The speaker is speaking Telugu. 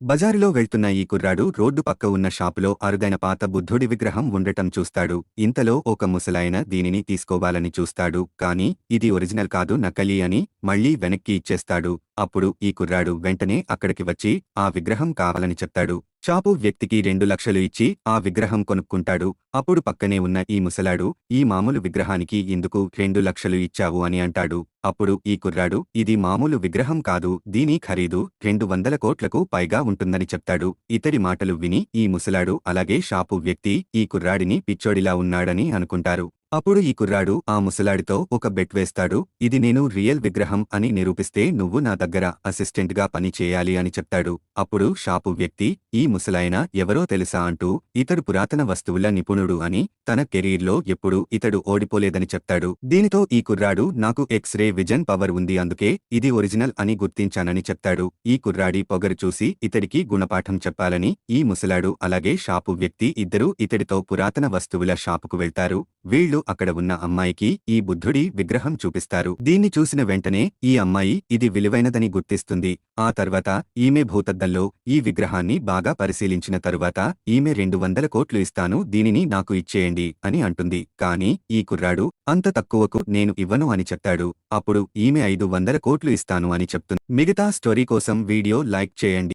బజారులో వెళ్తున్న ఈ కుర్రాడు రోడ్డు పక్క ఉన్న షాపులో అరుదైన పాత బుద్ధుడి విగ్రహం ఉండటం చూస్తాడు. ఇంతలో ఒక ముసలాయన దీనిని తీసుకోవాలని చూస్తాడు. కాని ఇది ఒరిజినల్ కాదు, నకలీ అని మళ్లీ వెనక్కి ఇచ్చేస్తాడు. అప్పుడు ఈ కుర్రాడు వెంటనే అక్కడికి వచ్చి ఆ విగ్రహం కావాలని చెప్తాడు. షాపు వ్యక్తికి 2 లక్షలు ఇచ్చి ఆ విగ్రహం కొనుక్కుంటాడు. అప్పుడు పక్కనే ఉన్న ఈ ముసలాడు, ఈ మామూలు విగ్రహానికి ఎందుకు 2 లక్షలు ఇచ్చావు అని అంటాడు. అప్పుడు ఈ కుర్రాడు, ఇది మామూలు విగ్రహం కాదు, దీని ఖరీదు 200 కోట్లకు పైగా ఉంటుందని చెప్తాడు. ఇతడి మాటలు విని ఈ ముసలాడు అలాగే షాపు వ్యక్తి ఈ కుర్రాడిని పిచ్చోడిలా ఉన్నాడని అనుకుంటారు. అప్పుడు ఈ కుర్రాడు ఆ ముసలాడితో ఒక బెట్ వేస్తాడు. ఇది నేను రియల్ విగ్రహం అని నిరూపిస్తే నువ్వు నా దగ్గర అసిస్టెంట్గా పని చేయాలి అని చెప్తాడు. అప్పుడు షాపు వ్యక్తి, ఈ ముసలాయన ఎవరో తెలుసా అంటూ, ఇతడు పురాతన వస్తువుల నిపుణుడు అని, తన కెరీర్లో ఎప్పుడూ ఇతడు ఓడిపోలేదని చెప్తాడు. దీనితో ఈ కుర్రాడు, నాకు ఎక్స్-రే విజన్ పవర్ ఉంది, అందుకే ఇది ఒరిజినల్ అని గుర్తించానని చెప్తాడు. ఈ కుర్రాడి పొగరు చూసి ఇతడికి గుణపాఠం చెప్పాలని ఈ ముసలాడు అలాగే షాపు వ్యక్తి ఇద్దరూ ఇతడితో పురాతన వస్తువుల షాపుకు వెళ్తారు. వీళ్లు అక్కడ ఉన్న అమ్మాయికి ఈ బుద్ధుడి విగ్రహం చూపిస్తారు. దీన్ని చూసిన వెంటనే ఈ అమ్మాయి ఇది విలువైనదని గుర్తిస్తుంది. ఆ తర్వాత ఈమె భూతద్దంలో ఈ విగ్రహాన్ని బాగా పరిశీలించిన తరువాత ఈమె 200 కోట్లు ఇస్తాను, దీనిని నాకు ఇచ్చేయండి అని అంటుంది. కాని ఈ కుర్రాడు, అంత తక్కువకు నేను ఇవ్వను అని చెప్తాడు. అప్పుడు ఈమె 500 కోట్లు ఇస్తాను అని చెప్తుంది. మిగతా స్టోరీ కోసం వీడియో లైక్ చేయండి.